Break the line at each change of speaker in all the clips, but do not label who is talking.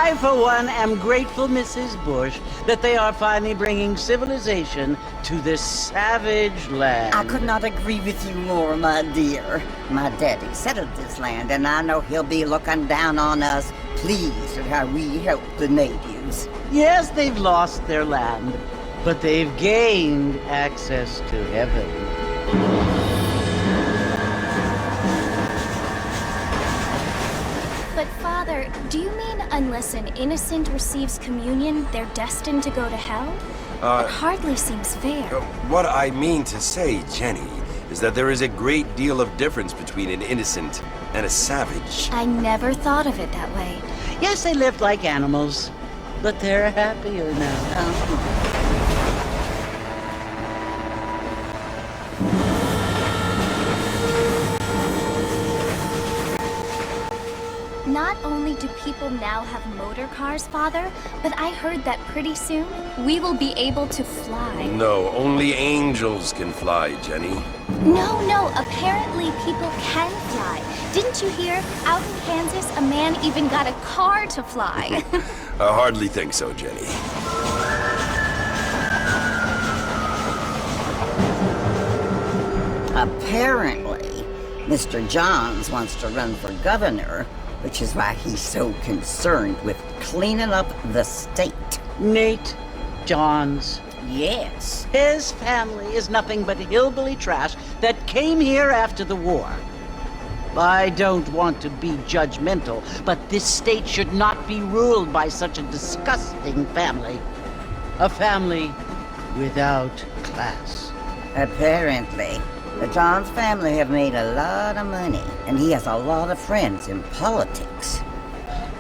I, for one, am grateful, Mrs. Bush, that they are finally bringing civilization to this savage land.
I could not agree with you more, my dear. My daddy settled this land, and I know he'll be looking down on us, pleased at how we help the natives.
Yes, they've lost their land, but they've gained access to heaven.
But Father, do you mean unless an innocent receives communion, they're destined to go to hell? It hardly seems fair.
What I mean to say, Jenny, is that there is a great deal of difference between an innocent and a savage.
I never thought of it that way.
Yes, they lived like animals, but they're happier now.
Not only do people now have motor cars, Father, but I heard that pretty soon we will be able to fly.
No, only angels can fly, Jenny.
No, apparently people can fly. Didn't you hear? Out in Kansas, a man even got a car to fly.
I hardly think so, Jenny.
Apparently, Mr. Johns wants to run for governor, which is why he's so concerned with cleaning up the state.
Nate Johns.
Yes.
His family is nothing but hillbilly trash that came here after the war. I don't want to be judgmental, but this state should not be ruled by such a disgusting family. A family without class.
Apparently. The Johns family have made a lot of money, and he has a lot of friends in politics.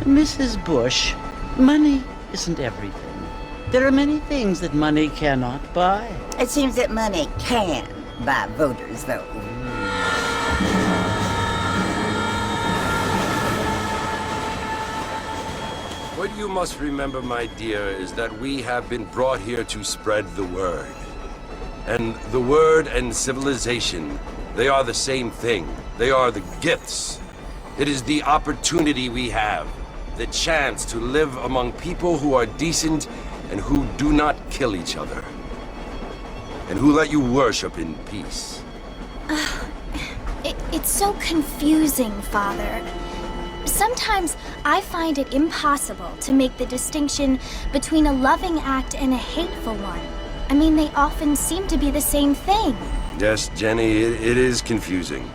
Mrs. Bush, money isn't everything. There are many things that money cannot buy.
It seems that money can buy voters, though.
What you must remember, my dear, is that we have been brought here to spread the word. And the word and civilization, they are the same thing. They are the gifts. It is the opportunity we have, the chance to live among people who are decent and who do not kill each other. And who let you worship in peace.
It's so confusing, Father. Sometimes I find it impossible to make the distinction between a loving act and a hateful one. I mean, they often seem to be the same thing.
Yes, Jenny, it is confusing.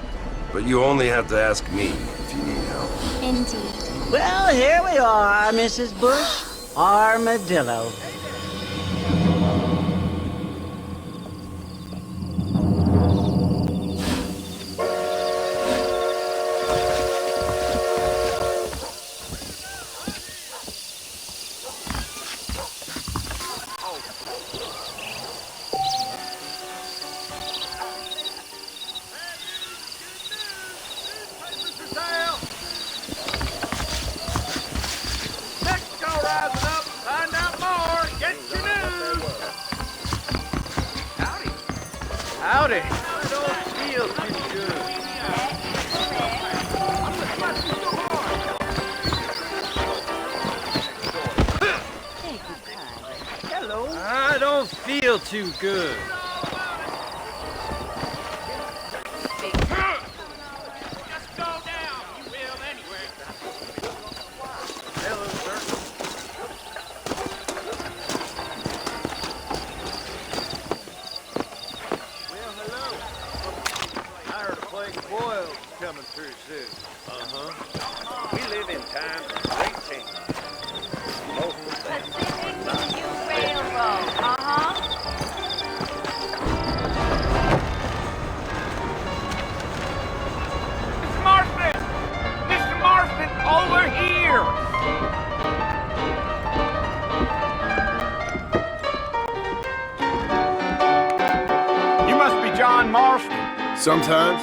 But you only have to ask me if you need help.
Indeed.
Well, here we are, Mrs. Bush. Armadillo.
Howdy. I don't feel too good. Hello. I don't feel too good. Just go down. You will anyway. Hello, sir. Boil's coming through soon. We live in times of great change. Most of them are not.
New railroad.
Mr. Marston! Mr. Marston, over here! You must be John Marston.
Sometimes.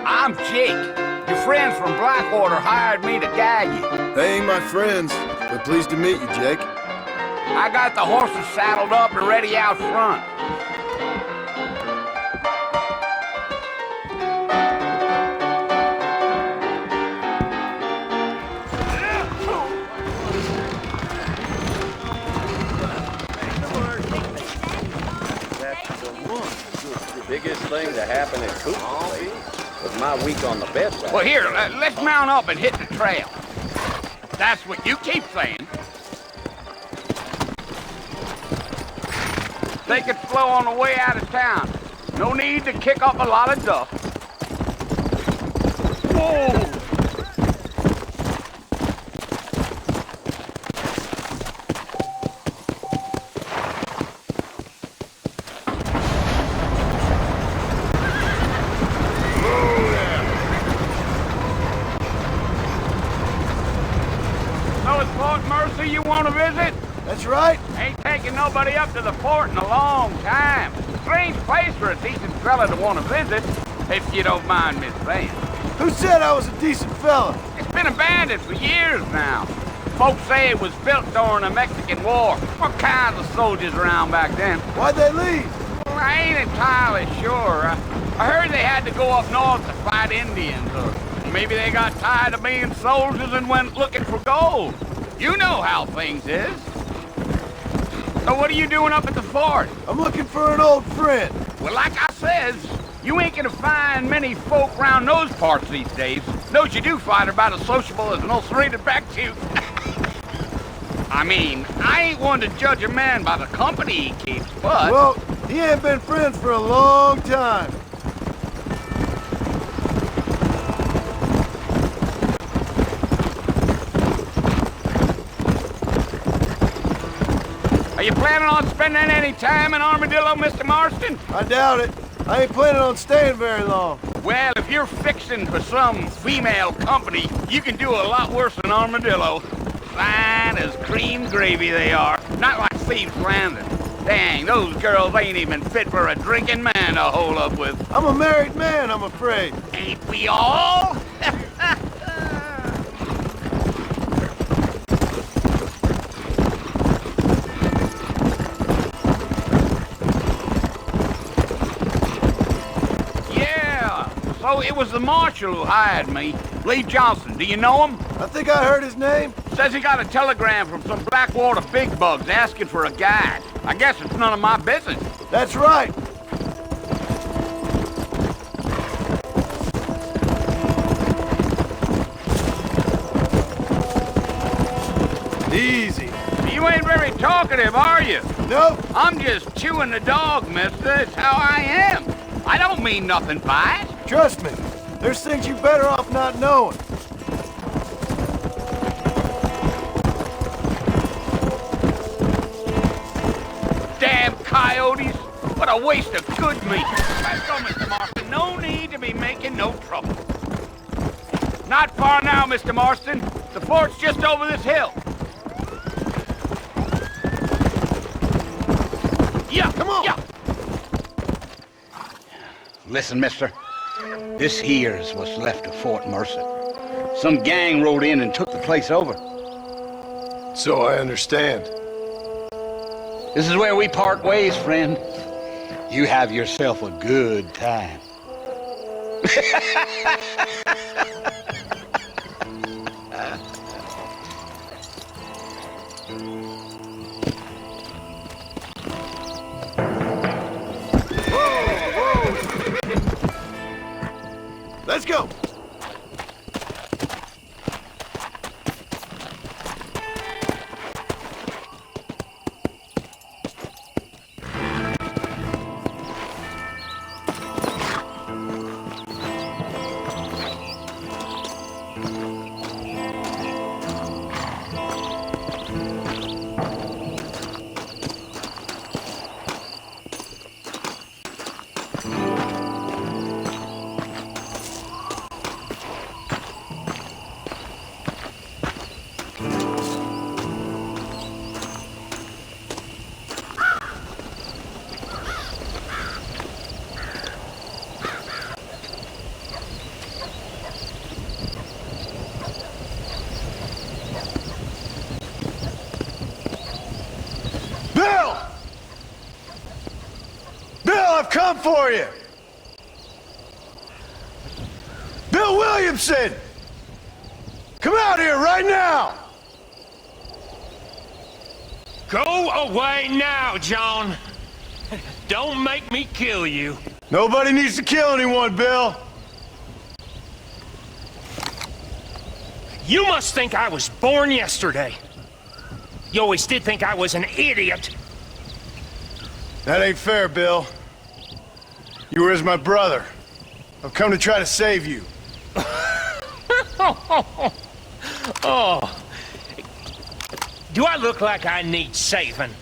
I'm Jake. Your friends from Blackwater hired me to guide you.
They ain't my friends, but pleased to meet you, Jake.
I got the horses saddled up and ready out front. thing to happen at Cooper's place was my week on the bed side.
Well, here, let's mount up and hit the trail. That's what you keep saying. Take it slow on the way out of town. No need to kick up a lot of dust. Whoa! So it's Fort Mercy you want to visit?
That's right.
Ain't taking nobody up to the fort in a long time. Strange place for a decent fella to want to visit, if you don't mind me saying.
Who said I was a decent fella?
It's been abandoned for years now. Folks say it was built during the Mexican War. What kinds of soldiers around back then?
Why'd they leave?
Well, I ain't entirely sure. I heard they had to go up north to fight Indians, or maybe they got tired of being soldiers and went looking for gold. You know how things is. So what are you doing up at the fort?
I'm looking for an old friend.
Well, like I says, you ain't gonna find many folk round those parts these days. Those you do find are about as sociable as an ulcerated back tooth. I mean, I ain't one to judge a man by the company he keeps, but...
Well, he ain't been friends for a long time.
Are you planning on spending any time in Armadillo, Mr. Marston?
I doubt it. I ain't planning on staying very long.
Well, if you're fixing for some female company, you can do a lot worse than Armadillo. Fine as cream gravy they are. Not like Thieves' Landing. Dang, those girls ain't even fit for a drinking man to hole up with.
I'm a married man, I'm afraid.
Ain't we all? So it was the marshal who hired me, Lee Johnson. Do you know him?
I think I heard his name.
Says he got a telegram from some Blackwater big bugs asking for a guide. I guess it's none of my business.
That's right. Easy.
You ain't very talkative, are you?
Nope.
I'm just chewing the dog, mister. It's how I am. I don't mean nothing by it.
Trust me, there's things you're better off not knowing.
Damn coyotes! What a waste of good meat. Let's go, Mr. Marston. No need to be making no trouble. Not far now, Mr. Marston. The fort's just over this hill. Yeah,
Come on.
Yeah. Listen, mister. This here's what's left of Fort Mercy. Some gang rode in and took the place over.
So I understand.
This is where we part ways, friend. You have yourself a good time.
Let's go. I've come for you! Bill Williamson! Come out here right now!
Go away now, John. Don't make me kill you.
Nobody needs to kill anyone, Bill.
You must think I was born yesterday. You always did think I was an idiot.
That ain't fair, Bill. You were as my brother. I've come to try to save you.
Oh. Do I look like I need saving?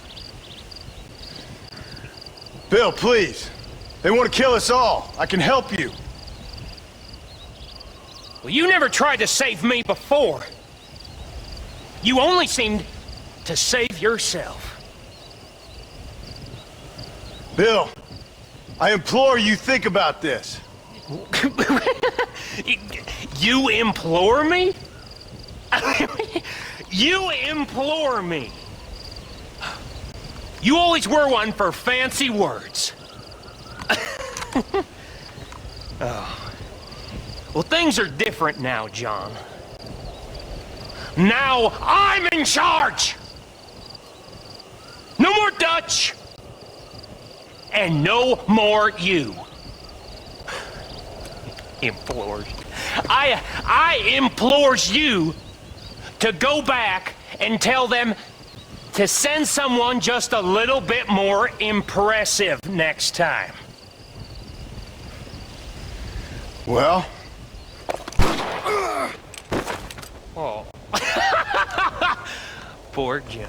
Bill, please. They want to kill us all. I can help you.
Well, you never tried to save me before. You only seemed to save yourself.
Bill, I implore you think about this.
You implore me? You implore me? You always were one for fancy words. Oh. Well, things are different now, John. Now I'm in charge! No more Dutch! And no more you. Implores. I implores you to go back and tell them to send someone just a little bit more impressive next time.
Well?
Oh. Poor John.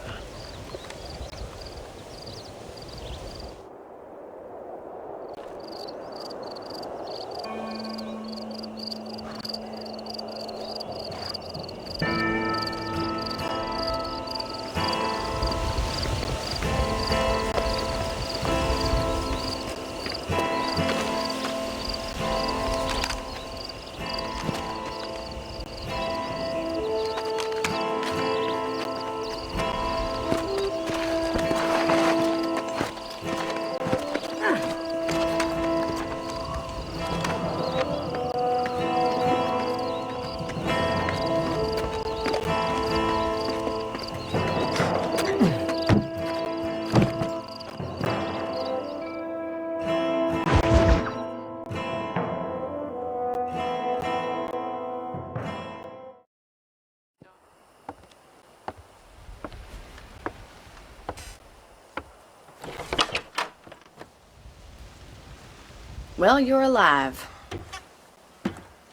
Well, you're alive.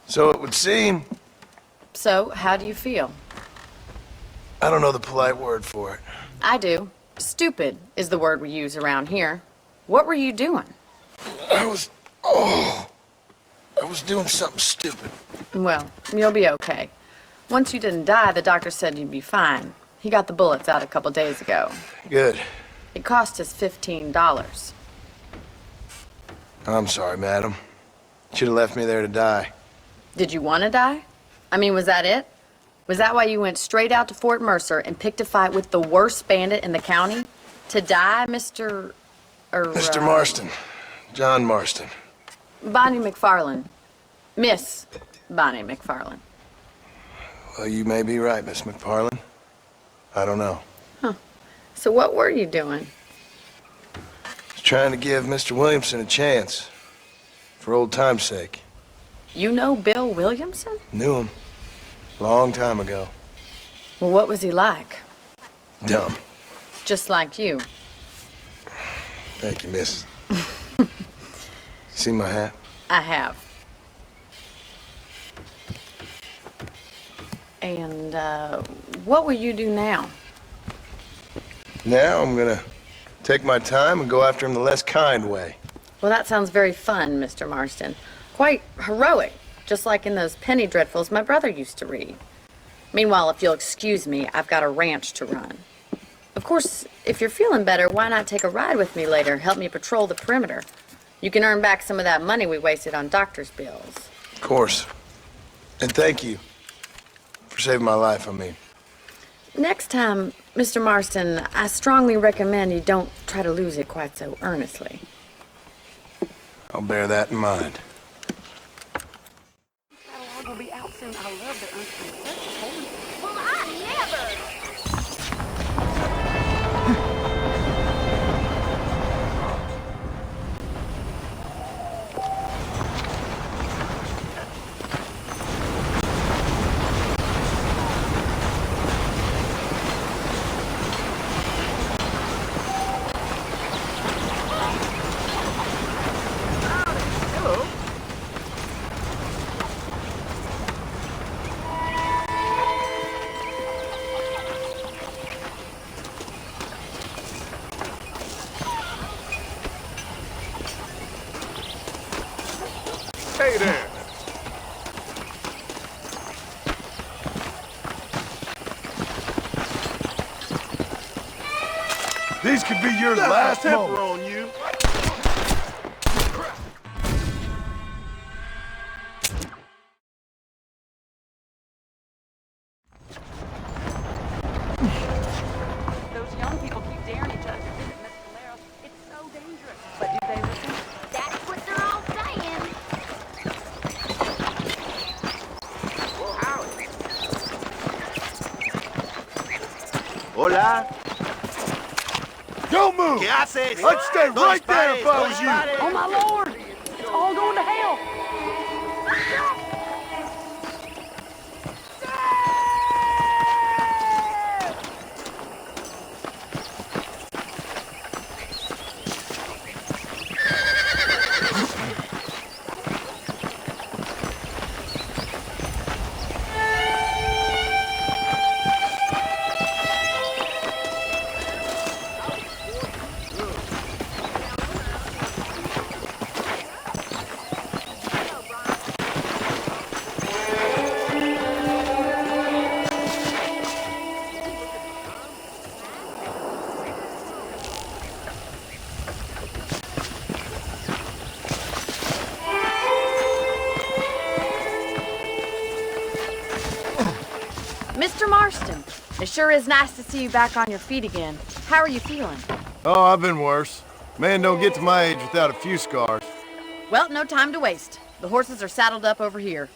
So it would seem.
So, how do you feel?
I don't know the polite word for it.
I do. Stupid is the word we use around here. What were you doing?
I was doing something stupid.
Well, you'll be okay. Once you didn't die, the doctor said you'd be fine. He got the bullets out a couple days ago.
Good.
It cost us $15.
I'm sorry, madam. Should have left me there to die.
Did you want to die? I mean, was that it? Was that why you went straight out to Fort Mercer and picked a fight with the worst bandit in the county? To die, Mr.
Mr. Marston. John Marston.
Bonnie McFarlane. Miss Bonnie McFarlane.
Well, you may be right, Miss McFarlane. I don't know.
Huh. So what were you doing?
Just trying to give Mr. Williamson a chance. For old time's sake.
You know Bill Williamson?
Knew him. Long time ago.
Well, what was he like?
Dumb.
Just like you.
Thank you, miss. See my hat?
I have. And, what will you do now?
Now I'm gonna take my time and go after him the less kind way.
Well, that sounds very fun, Mr. Marston. Quite heroic, just like in those penny dreadfuls my brother used to read. Meanwhile, if you'll excuse me, I've got a ranch to run. Of course, if you're feeling better, why not take a ride with me later? Help me patrol the perimeter. You can earn back some of that money we wasted on doctor's bills.
Of course. And thank you for saving my life, I mean.
Next time, Mr. Marston, I strongly recommend you don't try to lose it quite so earnestly.
I'll bear that in mind.
Catalog will be out soon. I love the unconfessed. Well, I never.
Okay then.
These could be your last
temper
moment.
on you.
Those young people keep daring each other to visit Miss Valero. It's so dangerous. But do they listen?
That's what they're all saying.
Hola.
Don't move!
¿Qué haces?
I'd stay
No
right there
dispares,
if I
no
was you.
dispares.
Oh my lord! It's all going to hell!
Mr. Marston, it sure is nice to see you back on your feet again. How are you feeling?
Oh, I've been worse. Man don't get to my age without a few scars.
Well, no time to waste. The horses are saddled up over here.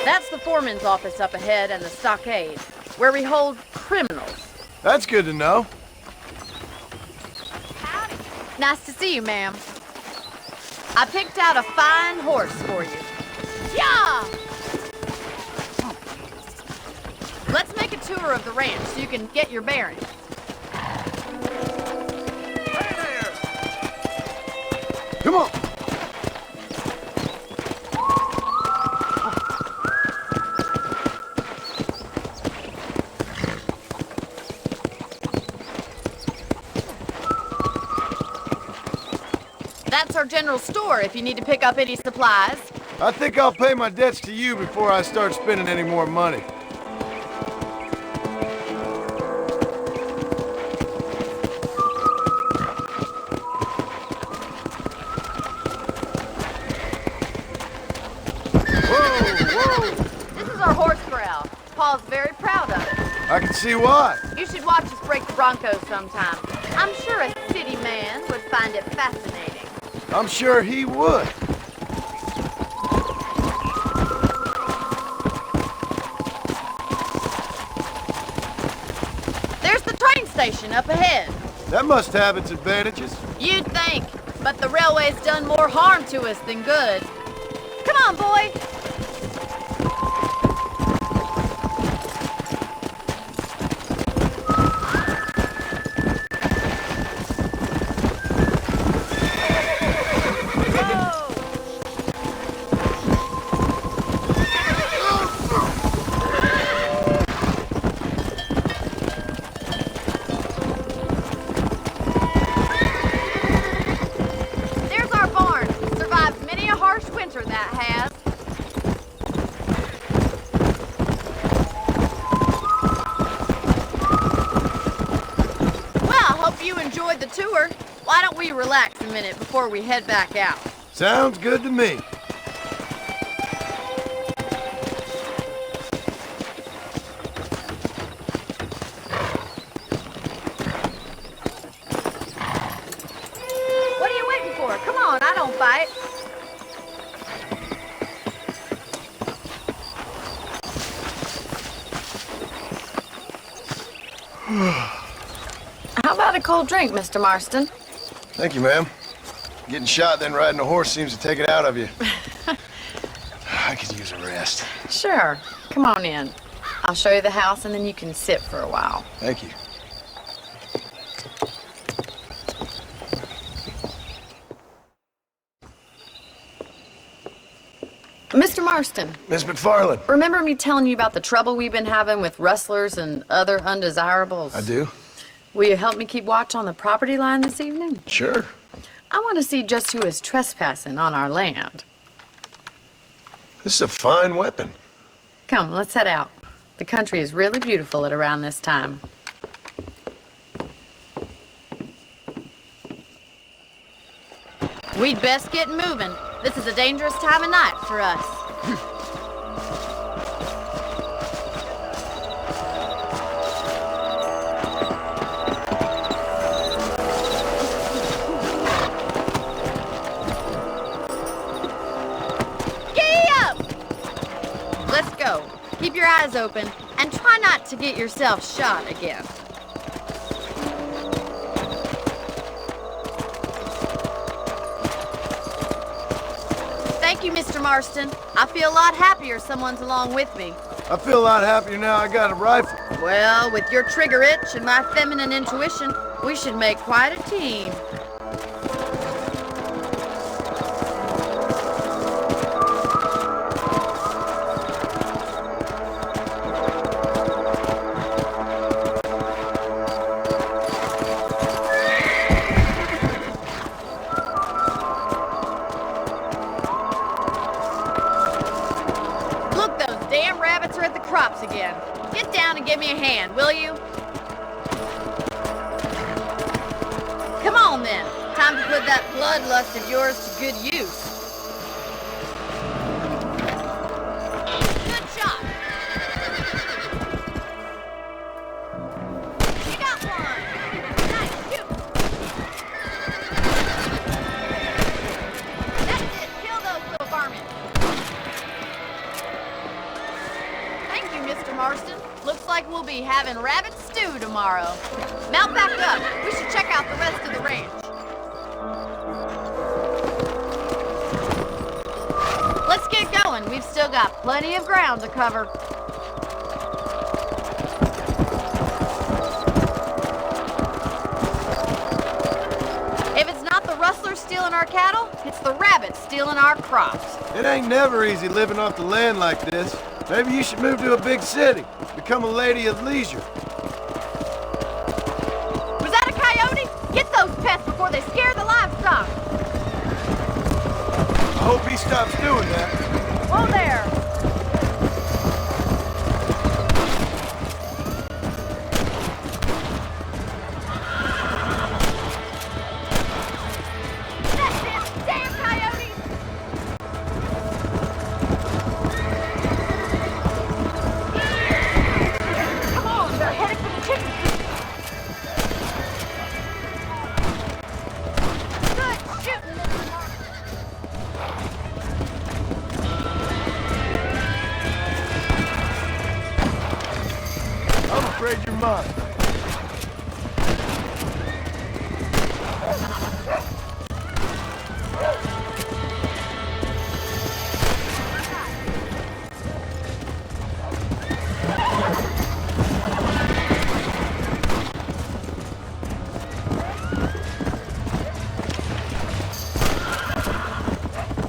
That's the foreman's office up ahead and the stockade, where we hold criminals.
That's good to know.
Nice to see you, ma'am. I picked out a fine horse for you. Yeah! Let's make a tour of the ranch so you can get your bearings.
Come on.
That's our general store if you need to pick up any supplies.
I think I'll pay my debts to you before I start spending any more money.
This is our horse corral. Paul's very proud of it.
I can see why.
You should watch us break the Broncos sometime. I'm sure a city man would find it fascinating.
I'm sure he would.
There's the train station up ahead.
That must have its advantages.
You'd think, but the railway's done more harm to us than good. Come on, boy. There's our barn. Survived many a harsh winter, that has. Well, I hope you enjoyed the tour. Why don't we relax a minute before we head back out?
Sounds good to me.
What are you waiting for? Come on, I don't bite. How about a cold drink, Mr. Marston?
Thank you, ma'am. Getting shot then riding a horse seems to take it out of you. I could use a rest.
Sure. Come on in. I'll show you the house and then you can sit for a while.
Thank you.
Mr. Marston,
Miss McFarland.
remember me telling you about the trouble we've been having with rustlers and other undesirables?
I do?
Will you help me keep watch on the property line this evening?
Sure.
I want to see just who is trespassing on our land.
This is a fine weapon.
Come, let's head out. The country is really beautiful at around this time. We'd best get moving. This is a dangerous time of night for us. Giddy up! Let's go. Keep your eyes open and try not to get yourself shot again. Thank you, Mr. Marston. I feel a lot happier someone's along with me.
I feel a lot happier now I got a rifle.
Well, with your trigger itch and my feminine intuition, we should make quite a team. Look, those damn rabbits are at the crops again. Get down and give me a hand, will you? Come on, then. Time to put that bloodlust of yours to good use. Good shot. You got one. Nice shoot. That's it. Kill those little varmints. Thank you, Mr. Marston. Looks like we'll be having rabbit stew tomorrow. Mount back up. We should check out the rest of the ranch. Let's get going. We've still got plenty of ground to cover. If it's not the rustlers stealing our cattle, it's the rabbits stealing our crops.
It ain't never easy living off the land like this. Maybe you should move to a big city. Become a lady of leisure.
Was that a coyote? Get those pests before they scare the livestock.
I hope he stops doing that.
Whoa there. That's it! Damn coyotes! Come on, they're headed for the chicken coop. Good shooting, Mr. Marston.
I'm afraid you're mine.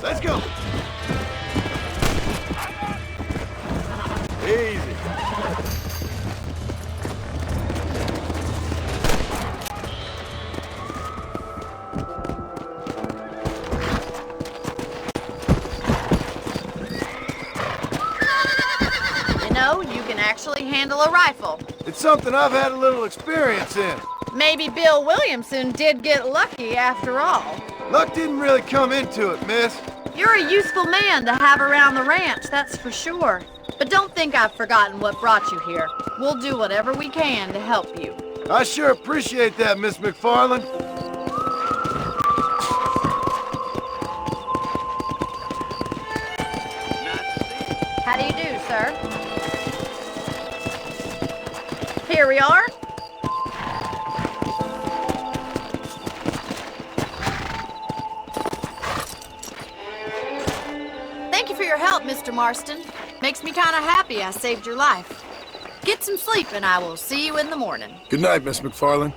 Let's go. Easy.
You know, you can actually handle a rifle.
It's something I've had a little experience in.
Maybe Bill Williamson did get lucky after all.
Luck didn't really come into it, miss.
You're a useful man to have around the ranch, that's for sure. But don't think I've forgotten what brought you here. We'll do whatever we can to help you.
I sure appreciate that, Miss McFarland.
How do you do, sir? Here we are. Thank you for your help, Mr. Marston. Makes me kind of happy I saved your life. Get some sleep and I will see you in the morning.
Good night, Miss McFarlane.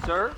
Sir?